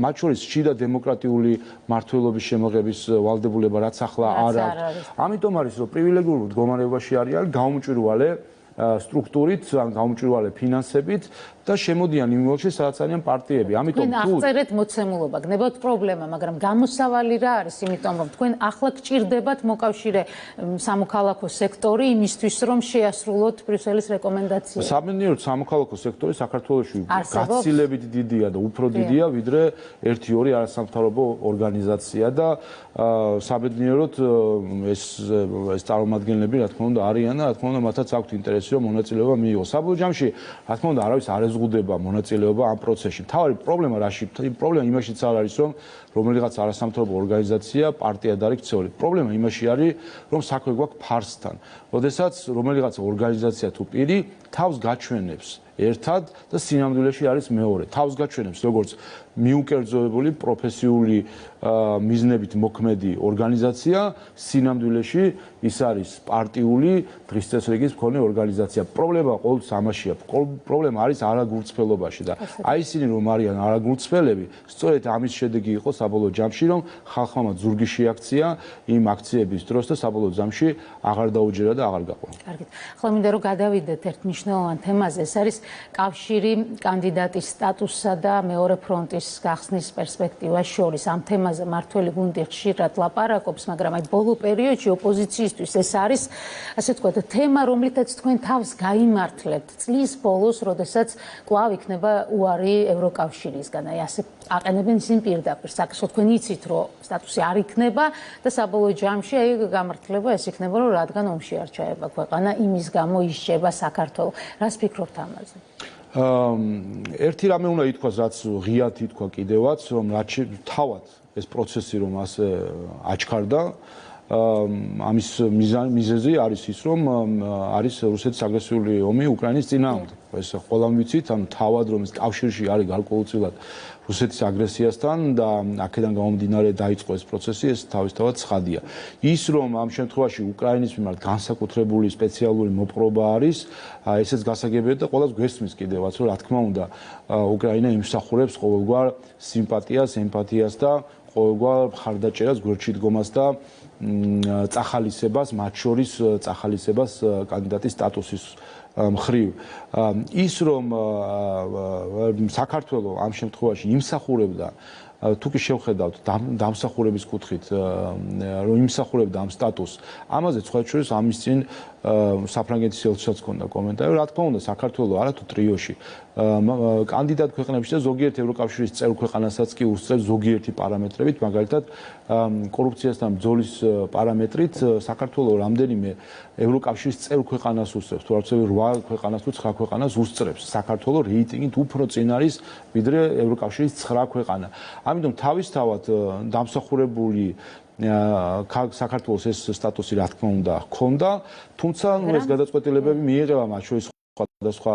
მათ შორის შიდა დემოკრატიული მართლობის შემოღების ვალდებულება, რაც ახლა არ აქვთ. ამიტომ არის, რომ პრივილეგირებულ მდგომარეობაში არიან გაუმჭვირვალე სტრუქტურით, ან გაუმჭვირვალე ფინანსებით და შემოდიან იმ ველში, სადაც არიან პარტიები. ამიტომ თქვენ აღწერეთ მოცემულობა, გნებავთ პრობლემა, მაგრამ გამოსავალი რა არის? იმიტომ რომ თქვენ ახლა გჭირდებათ მოკავშირე სამოქალაქო სექტორი იმისთვის, რომ შეასრულოთ ბრიუსელის რეკომენდაციები. საბედნიეროდ სამოქალაქო სექტორი საქართველოში გაცილებით დიდია და უფრო დიდია, ვიდრე 1-2 არასამთავრობო ორგანიზაცია და საბედნიეროდ ეს წარმომადგენლები, რა თქმა უნდა, არიან და რა თქმა უნდა, მათაც აქვთ ინტერესი, რომ მონაწილეობა მიიღოს. საბოლოო ჯამში, რა თქმა უნდა, არავის არ ეზღუდება მონაწილეობა ამ პროცესში. მთავარი პრობლემა რაში? პრობლემა იმაშიც არ არის, რომ რომელიღაც არასამთავრობო ორგანიზაცია პარტიად არის ქცეული. პრობლემა იმაში არის, რომ საქმე გვაქვს ფარსთან. როდესაც რომელიღაც ორგანიზაცია თუ პირი თავს გაჩვენებს ერთად და სინამდვილეში არის მეორე. თავს გაჩვენებს როგორც მიუკერძოებული პროფესიული მიზნებით მოქმედი ორგანიზაცია, სინამდვილეში ის არის პარტიული დღის წესრიგის მქონე ორგანიზაცია. პრობლემა ყოველთვის ამაშია. პრობლემა არის არაგულწრფელობაში და აი ისინი რომ არიან არაგულწრფელები, სწორედ ამის შედეგი იყო საბოლოო ჯამში, რომ ხალხმა ზურგი შეაქცია იმ აქციების დროს და საბოლოო ჯამში აღარ დაუჯერა და აღარ გაყო. კარგით. ახლა მინდა რომ გადავიდეთ ერთ მნიშვნელოვან თემაზე, ეს არის კავშირი კანდიდატის სტატუსსა და მეორე ფრონტის გახსნის პერსპექტივას შორის. ამ თემაზე მართველი გუნდი ხშირად ლაპარაკობს, მაგრამ აი ბოლო პერიოდში ოპოზიციისთვის ეს არის, ასე ვთქვათ, თემა, რომლითაც თქვენ თავს გაიმართლებთ წლის ბოლოს, როდესაც კვლავ იქნება უარი ევროკავშირისგან. აი ასე აყენებენ ისინი პირდაპირ. საკითხი თქვენ იცით, რომ სტატუსი არ იქნება და საბოლოო ჯამში აი გამართლება ეს იქნება, რომ რადგან ომში არ ჩაება ქვეყანა, იმის გამო ისჯება საქართველო. რას ფიქრობთ ამაზე? ერთი რამე უნდა ითქვას, რაც ღიად ითქვა კიდევაც, რომ თავად ეს პროცესი რომ ასე აჩქარდა, ამის მიზეზი არის ის, რომ არის რუსეთის აგრესიული ომი უკრაინის წინააღმდეგ. ეს ყველამ ვიცით, ანუ თავად რომ ეს კავშირში არის გარკვეულწილად რუსეთის აგრესიასთან და აქედან გამომდინარე დაიწყო ეს პროცესი, ეს თავისთავად ცხადია. ის რომ ამ შემთხვევაში უკრაინის მიმართ განსაკუთრებული სპეციალური მოპყრობა არის, ესეც გასაგებია და ყველას გვესმის კიდევაც, რომ რა თქმა უნდა, უკრაინა იმსახურებს ყოველგვარ სიმპათიას, ემპათიას და ყოველგვარ ხარდაჭერას, გვერდში დგომას და წახალისებას, მათ შორის წახალისებას კანდიდატის სტატუსის მხრივ. ის რომ საქართველოს ამ შემთხვევაში იმსახურებდა თუ კი შევხედავთ დამსახურების კუთხით რომ იმსახურებდა ამ სტატუსს ამაზე სხვა შორის ამის წინ საფრანგეთის ელჩისაც ჰქონდა კომენტარი რა თქმა უნდა საქართველოს არა თუ ტრიოში კანდიდატ ქვეყნებში და ზოგიერთ ევროკავშირის წევრ ქვეყანასაც კი უსწრებს ზოგიერთი პარამეტრებით მაგალითად კორუფციასთან ბრძოლის პარამეტრით საქართველოს რამდენიმე ევროკავშირის წევრ ქვეყანას უსწრებს თუ არც 8 ქვეყანას თუ 9 ქვეყანას უსწრებს საქართველოს რეიტინგით უფრო წინ არის ვიდრე ევროკავშირის 9 ქვეყანა ამიტომ თავისთავად დამსახურებული საქართველოს ეს სტატუსი რა თქმა უნდა ჰქონდა თუმცა ეს გადაწყვეტილებები მიიღება მათ შორის სხვადასხვა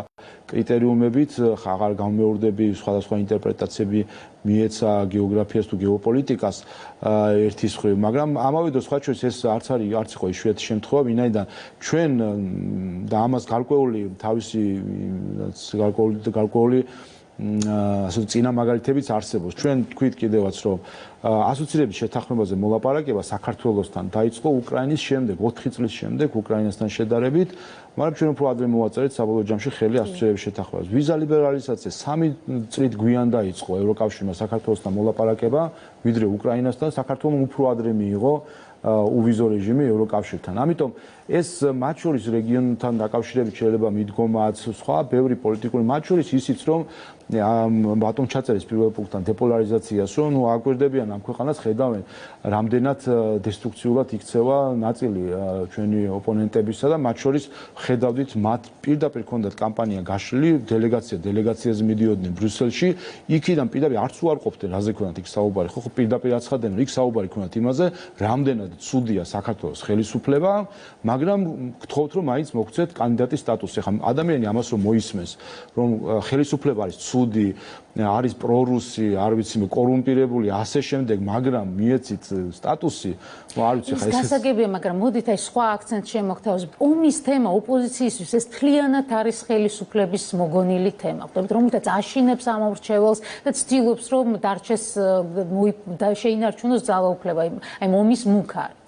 კრიტერიუმებით ხაღარ გამეორდები სხვადასხვა ინტერპრეტაციები მიეცა გეოგრაფიას თუ გეოპოლიტიკას ერთის მხრივ მაგრამ ამავე დროს სხვა შორის ეს არც იყო იშვიათი შემთხვევა ვინაიდან ჩვენ და ამას გარკვეული თავისი გარკვეული ასე წინა მაგალითებიც არსებობს. ჩვენ თქვით კიდევაც რომ ასოცირების შეთანხმებაზე მოლაპარაკება საქართველოსთან დაიწყო უკრაინის შემდეგ 4 წლის შემდეგ უკრაინასთან შედარებით, მაგრამ ჩვენ უფრო ადრე მოვაწერეთ საბოლოო ჯამში ხელი ასოცირების შეთანხმებას. ვიზა ლიბერალიზაცია 3 წლით გვიან დაიწყო ევროკავშირმა საქართველოსთან მოლაპარაკება, ვიდრე უკრაინასთან საქართველოს უფრო ადრე მიიღო უვიზო რეჟიმი ევროკავშირთან. ამიტომ ეს მათ შორის რეგიონთან დაკავშირებით შეიძლება მიდგომაც სხვა ბევრი პოლიტიკური მათ შორის ისიც რომ ბატონ ჩაწერის პირველ პუნქტთან დეპოლარიზაციას რომ ნუ აკვირდებიან ამ ქვეყანას ხედავენ რამდენად დესტრუქციულად იქცევა ნაწილი ჩვენი ოპონენტებისა და მათ შორის ხედავდით მათ პირდაპირ ქონდათ კამპანია გაშლილი დელეგაციაზე მიდიოდნენ ბრიუსელში იქიდან პირდაპირ არც უარყოფდნენ რაზე ქონდათ იქ საუბარი ხო პირდაპირ აცხადნენ იქ საუბარი ქონდათ იმაზე რამდენად ცუდია საქართველოს ხელისუფლება მაგრამ გთხოვთ რომ მაინც მოგცეთ კანდიდატის სტატუსი ხა ადამიანი ამას რომ მოისმენს რომ ხელისუფლება არის ცუდი არის პრორუსი არ ვიცი კორუმპირებული ასე შემდეგ მაგრამ მიეცით სტატუსი არ ვიცი ხა ეს გასაგებია მაგრამ მოდით აი სხვა აქცენტ შემოგთავაზ ომის თემა ოპოზიციისთვის ეს თლიანად არის ხელისუფლების მოგონილი თემა ხდებით რომელთაც აშინებს ამორჩეველს და ცდილობს რომ დარჩეს შეინარჩუნოს ძალაუფლება აი ომის მუქარით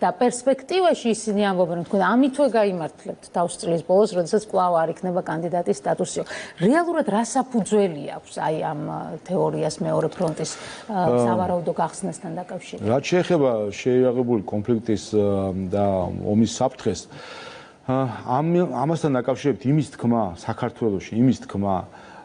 და პერსპექტივაში ისინი ამბობენ რომ თქვენ ამითვე გაიმართლებთ თავს წლის ბოლოს როდესაც კვლავ არ იქნება კანდიდატის სტატუსი რეალურად რა საფუძველი აქვს აი ამ თეორიას მეორე ფრონტის სავარაუდო გახსნასთან დაკავშირებით რაც შეეხება შეიარაღებული კონფლიქტის და ომის საფრთხეს ამასთან დაკავშირებით იმის თქმა საქართველოში იმის თქმა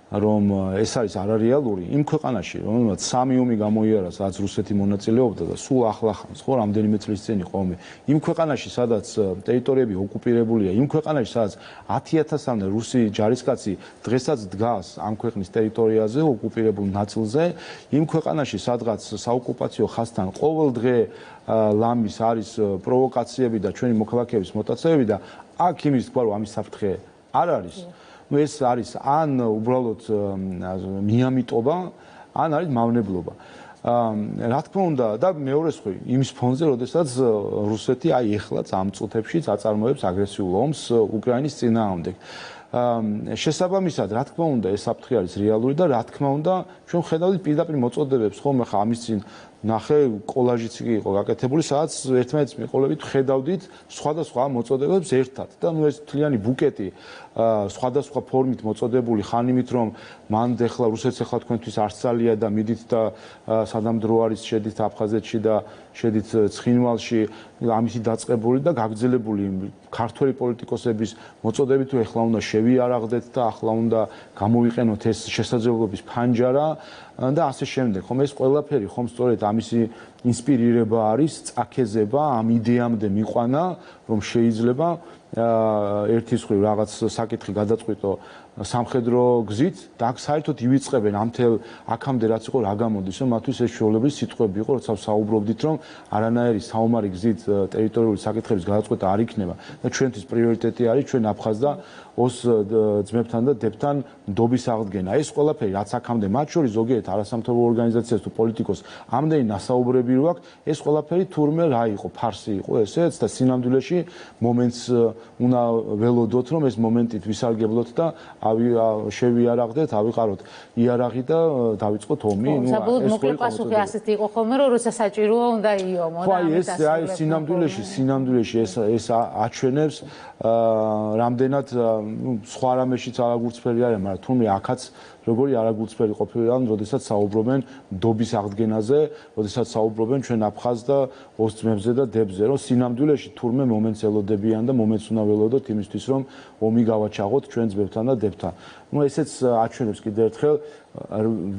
რომ ეს არის არარეალური იმ ქვეყანაში რომელმაც 3 ომი გამოიარა სადაც რუსეთი მონაწილეობდა და სულ ახლახანს ხო რამდენიმე წლის წინ იყო ომი იმ ქვეყანაში სადაც ტერიტორიები ოკუპირებულია იმ ქვეყანაში სადაც 10,000-მდე რუსი ჯარისკაცი დღესაც დგას ამ ქვეყნის ტერიტორიაზე ოკუპირებულ ნაწილზე იმ ქვეყანაში სადღაც საოკუპაციო ხაზთან ყოველ დღე ლამის არის პროვოკაციები და ჩვენი მოქალაქეების მოტაცებები და აქ იმის თქვა რომ ამის საფრთხე არ არის ну ეს არის ან უბრალოდ მიამიტობა ან არის მავნებლობა რა თქმა უნდა და მეორე სხვა იმის ფონზე როდესაც რუსეთი აი ეხლაც ამ წუთებში აწარმოებს აგრესიულ ომს უკრაინის წინააღმდეგ შესაბამისად რა თქმა უნდა ეს საფრთხე არის რეალური და რა თქმა უნდა ჩვენ ხედავთ პირდაპირ მოწოდებებს ხომ ახლა ამის წინ ნახე კოლაჟიც იყო გაკეთებული სადაც ერთმანეთს მიყოლებით ხედავდით სხვადასხვა მოწოდებებს ერთად და ნუ ეს თლიანი ბუკეტი სხვადასხვა ფორმით მოწოდებული ხან იმით რომ მან ეხლა რუსეთს ეხლა თქვენთვის არც ძალია და მიდით და სადამდრო არის შედით აფხაზეთში და შედით ცხინვალში ამისი დაწყებული და გაგრძელებული ქართველი პოლიტიკოსების მოწოდებით თუ ეხლა უნდა შევიარაღდეთ და ახლა უნდა გამოვიყენოთ ეს შესაძლებლობის ფანჯარა და ასე შემდეგ ხომ ეს ყველაფერი ხომ სწორედ ამისი ინსპირირება არის წაქეზება ამ იდეამდე მიყვანა რომ შეიძლება ერთის მხრივ რაღაც საკითხი გადაწყვიტო სამხედრო გზით და აქ საერთოდ ივიწყებენ ამ თელ აქამდე რაც იყო რა გამოდის რომ მათთვის ეს შეუძლებელი სიტყვები იყო როცა საუბრობდით რომ არანაირი საომარი გზით ტერიტორიული საკითხების გადაწყვეტა არ იქნება და ჩვენთვის პრიორიტეტი არის ჩვენ აფხაზ და ოს ძმებთან და დებთან ნდობის აღდგენა ეს ყველაფერი რაც აქამდე მათ შორის ზოგიერთ არასამთავრობო ორგანიზაციას თუ პოლიტიკოს ამდენი ნასაუბრები რო აქვს ეს ყველაფერი თურმე რა იყო ფარსი იყო ესეც და სინამდვილეში მომენტს უნდა ველოდოთ, რომ ეს მომენტით ვისარგებლოთ და შევიარაღდეთ, ავიყაროთ იარაღი და დავიწყოთ ომი. საბოლოოდ მოკლე პასუხი ასეთი იყო ხოლმე, რომ როცა საჭიროა უნდა იომო და ამით აი სინამდვილეში ეს აჩვენებს რამდენად სხვა რამეშიც არაგურცფერი არის, მაგრამ თუმცა აქაც როგორი არაგურცფერი ყოფილან, როდესაც საუბრობენ დობის აღდგენაზე, როდესაც საუბრობენ ჩვენ აფხაზ და ოს ძმებზე და დებზე, რომ სინამდვილეში თურმე მომენტს ელოდებიან და მომენტს უნდა ველოდოთ იმისთვის, რომ ომი გავაჩაღოთ ჩვენ ძმებთან და დებთან. ესეც აჩვენებს კიდევ ერთხელ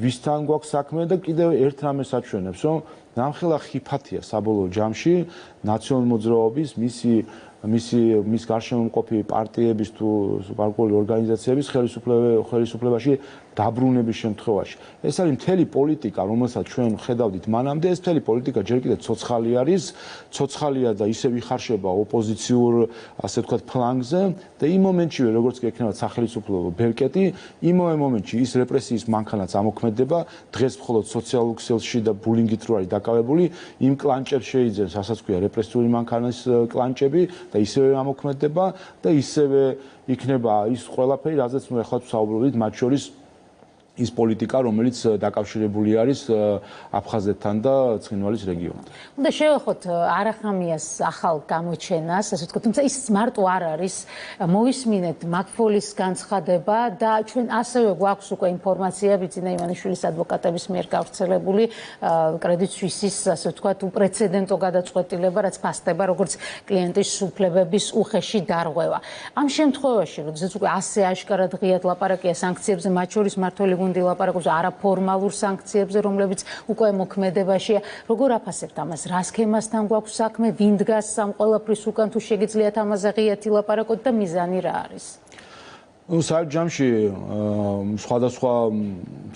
ვისთან გვაქვს საქმე და კიდევ ერთ რამეს აჩვენებს, რომ ნამხელა ხიფათია საბოლოო ჯამში ნაციონალ მოძრაობის მის გარშემო მყოფი პარტიების თუ გარკვეული ორგანიზაციების ხელისუფლებაში დაბრუნების შემთხვევაში. ეს არის მთელი პოლიტიკა, რომელსაც ჩვენ ხედავდით მანამდე, ეს მთელი პოლიტიკა ჯერ კიდევ ცოცხალი არის, ცოცხალია და ისევ იხარშება ოპოზიციურ, ასე ვთქვათ, ფლანგზე და იმ მომენტშივე, როგორც კი ექნება სახელმწიფო ბერკეტი, იმავე მომენტში ის რეპრესიის მანქანაც ამოქმედება, დღეს მხოლოდ სოციალურ ქსელში და ბულინგით რო არის დაკავებული, იმ კლანჭებს შეიძენს, რასაც ქვია რეპრესიული მანქანის კლანჭები და ისევე ამოქმედება და ისევე იქნება ის ყველაფერი, რაზეც ნუ ახლა ვსაუბრობთ, მათ შორის ის პოლიტიკა, რომელიც დაკავშირებული არის აფხაზეთთან და ცხინვალის რეგიონთან. უნდა შევეხოთ არახამიას ახალ გამოჩენას, ასე ვთქვათ, თუმცა ის მარტო არ არის, მოვისმინეთ მაკფოლის განცხადება და ჩვენ ასევე გვაქვს უკვე ინფორმაცია ბიძინა ივანიშვილის ადვოკატების მიერ გავრცელებული კრედიტ სუისის, ასე ვთქვათ, უპრეცედენტო გადაწყვეტილება, რაც ფასდება როგორც კლიენტის უფლებების უხეში დარღვევა. ამ შემთხვევაში, როდესაც უკვე ასე აშკარად ღიად ლაპარაკია სანქციებზე, მათ შორის მართველი გუნდი ლაპარაკობს არაფორმალურ სანქციებზე, რომლებიც უკვე მოქმედებაშია. როგორ აფასებთ ამას? რა სქემასთან გვაქვს საქმე? ვინ დგას ამ ყველაფრის უკან, თუ შეგიძლიათ ამაზე ღიათი ლაპარაკოთ და მიზანი რა არის? საერთო ჯამში სხვადასხვა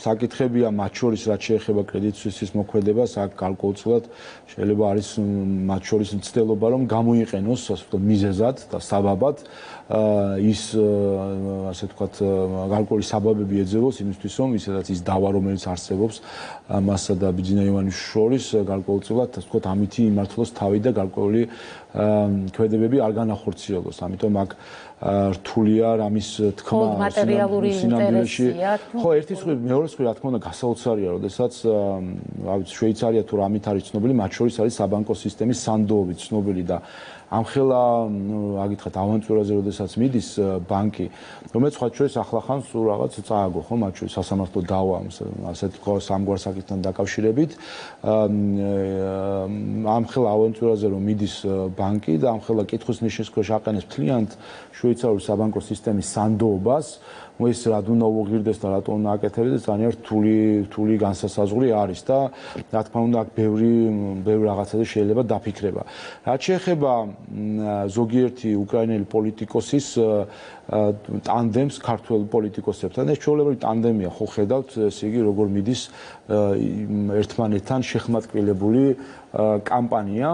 საკითხებია, მათ შორის რაც შეეხება კრედიტ სუისის მოქმედებას, აქ გარკვეულწილად შეიძლება არის მათ შორის მცდელობა, რომ გამოიყენოს, ასე ვთქვათ, მიზეზად და საბაბად ის, ასე ვთქვათ, გარკვეული საბაბები ეძებოს იმისთვის, რომ ისედაც ის დავა, რომელიც არსებობს მასსა და ბიძინა ივანიშვილის შორის, გარკვეულწილად, ასე ვთქვათ, ამითი იმართლოს თავი და გარკვეული ქმედებები არ განახორციელოს. ამიტომ აქ რთულია რამის თქმა სინამდვილეში. ხო, ერთის მხრივ, მეორეს მხრივ, რა თქმა უნდა, გასაოცარია, როდესაც შვეიცარია თუ რამით არის ცნობილი, მათ შორის არის საბანკო სისტემის სანდოობით ცნობილი და ამხელა, აგითხრათ, ავანტიურაზე, როდესაც მიდის ბანკი, რომელიც სხვა შორის ახლახან სულ რაღაც წააგო, ხო, მათ შორის სასამართლო დავა, ასეთ სამგვარ საკითხთან დაკავშირებით. ამხელა ავანტიურაზე რომ მიდის ბანკი და ამხელა კითხვის ნიშნის ქვეშ აყენებს მთლიანად შვეიცარიული საბანკო სისტემის სანდოობას, ეს რად უნდა უღირდეს და რატო უნდა აკეთებდეს, ძალიან რთული განსასაზღვრი არის და რა თქმა უნდა აქ ბევრი რაღაცაზე შეიძლება დაფიქრება. რაც შეეხება ზოგიერთი უკრაინელი პოლიტიკოსის ტანდემს ქართველ პოლიტიკოსებთან, ეს ჩვეულებრივი ტანდემია, ხო ხედავთ, ესე იგი როგორ მიდის ერთმანეთთან შეხმატკილებული კამპანია,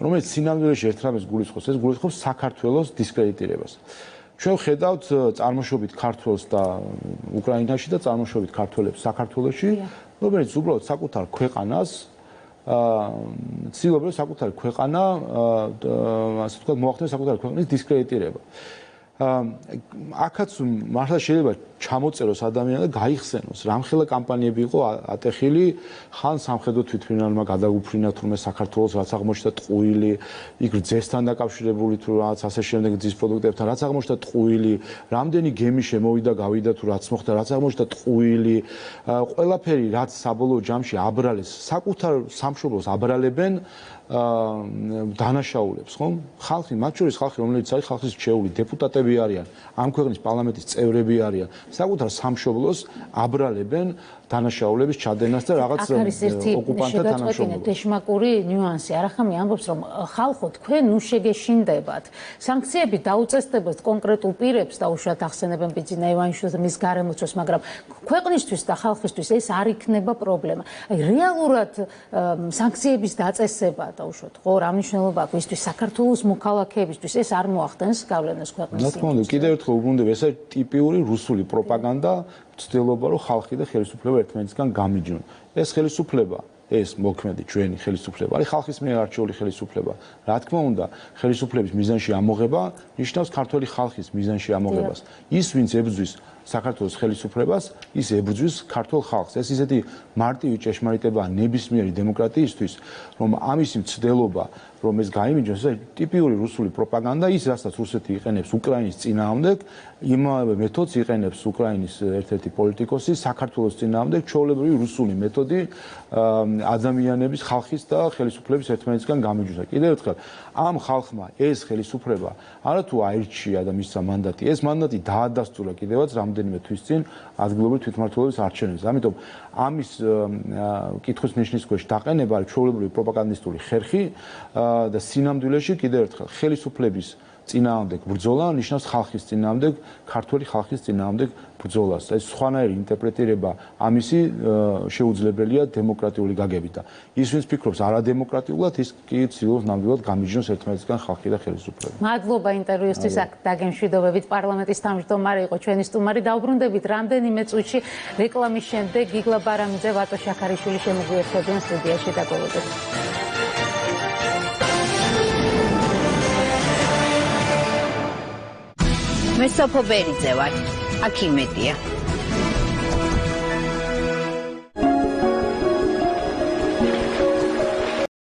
რომელიც სინამდვილეში ერთ რამეს გულისხმობს, ეს გულისხმობს საქართველოს დისკრედიტირებას. ჩვენ ხედავთ წარმოშობით ქართველს და უკრაინაში და წარმოშობით ქართველებს საქართველოში, რომელიც უბრალოდ საკუთარ ქვეყანას ცდილობენ საკუთარი ქვეყანა, ასე ვთქვათ, მოახდინოს საკუთარი ქვეყნის დისკრედიტირება. აქაც მართლა შეიძლება ჩამოწეროს ადამიანი და გაიხსენოს. რამხელა კამპანიები იყო ატეხილი, ხან სამხედრო თვითმფრინავმა გადაგუფრინა თურმე საქართველოს, რაც აღმოჩნდა ტყუილი, იქ რძესთან დაკავშირებული თუ რაღაც ასე შემდეგ ძის პროდუქტებთან, რაც აღმოჩნდა ტყუილი, რამდენი გემი შემოვიდა, გავიდა თუ რაც მოხდა, რაც აღმოჩნდა ტყუილი, ყველაფერი რაც საბოლოო ჯამში აბრალეს, საკუთარ სამშობლოს აბრალებენ დანაშაულებს, ხო? ხალხი, მათ შორის ხალხი, რომელიც არის ხალხის რჩეული დეპუტატები არიან, ამ ქვეყნის პარლამენტის წევრები არიან, საკუთარ სამშობლოს აბრალებენ დანაშაულების ჩადენას და რაღაც ოკუპანტთა თანამშრომლობას. დეშმაკური ნიუანსი. არახამი ამბობს, რომ ხალხო, თქვენ ნუ შეგეშინდებათ. სანქციები დაუწესდებათ კონკრეტულ პირებს და უშუალოდ ახსენებენ ბიძინა ივანიშვილს და მის გარემოცვას, მაგრამ ქვეყნისთვის და ხალხისთვის ეს არ იქნება პრობლემა. აი რეალურად სანქციების დაწესება და უშუალოდ ხო რა მნიშვნელობა აქვს ისთვის საქართველოს მოქალაქეებისთვის ეს არ მოახდენს გავლენას ქვეყნის რა თქმა უნდა, კიდევ ერთხელ უბრუნდება, ეს არის ტიპიური რუსული პროპაგანდა, ცდილობა რომ ხალხი და ხელისუფლება ერთმანეთისგან გამიჯნონ. ეს ხელისუფლება, ეს მოქმედი ჩვენი ხელისუფლება არის ხალხის მიერ არჩეული ხელისუფლება. რა თქმა უნდა, ხელისუფლების მიზანში ამოღება ნიშნავს ქართული ხალხის მიზანში ამოღებას. ის ვინც ებრძვის საქართველოს ხელისუფლებას, ის ებრძვის ქართულ ხალხს. ეს ისეთი მარტივი ჭეშმარიტებაა ნებისმიერი დემოკრატიისთვის, რომ ამისი მცდელობა, რომ ეს გაიმიჯოს, ეს ტიპიური რუსული პროპაგანდა, ის რასაც რუსეთი იყენებს უკრაინის წინააღმდეგ, იმავე მეთოდს იყენებს უკრაინის ერთ-ერთი პოლიტიკოსი საქართველოს წინააღმდეგ, ჩვეულებრივი რუსული მეთოდი ადამიანების, ხალხის და ხელისუფლების ერთმანეთისგან გამიჯვნა. კიდევ ერთხელ, ამ ხალხმა ეს ხელისუფლება არათუ აირჩია და მისცა მანდატი, ეს მანდატი დაადასტურა კიდევაც რამდენიმე თვის წინ ადგილობრივი თვითმმართველობის არჩევნებზე. ამიტომ ამის კითხვის ნიშნის ქვეშ დაყენება არის ჩვეულებრივი პროპაგანდისტული ხერხი და სინამდვილეში კიდევ ერთხელ ხელისუფლების წინააღმდეგ ბრძოლა ნიშნავს ხალხის წინააღმდეგ, ქართული ხალხის წინააღმდეგ ბრძოლას. ეს სხვანაირი ინტერპრეტირება ამისი შეუძლებელია დემოკრატიული გაგებით და ის ვინც ფიქრობს არადემოკრატიულად, ის კი ცდილობს ნამდვილად გამიჯნოს ერთმანეთისგან ხალხი და ხელისუფლება. მადლობა ინტერვიუსთვის, აქ დაგემშვიდობებით. პარლამენტის თავმჯდომარე იყო ჩვენი სტუმარი. დაუბრუნდებით რამდენიმე წუთში რეკლამის შემდეგ გიგლა ბარამიძე, ვატო შაქარიშვილი შემოგვიერთებიან სტუდიაში და გულობთ. მე სოფო ბერიძე ვარ, აქ იმედია.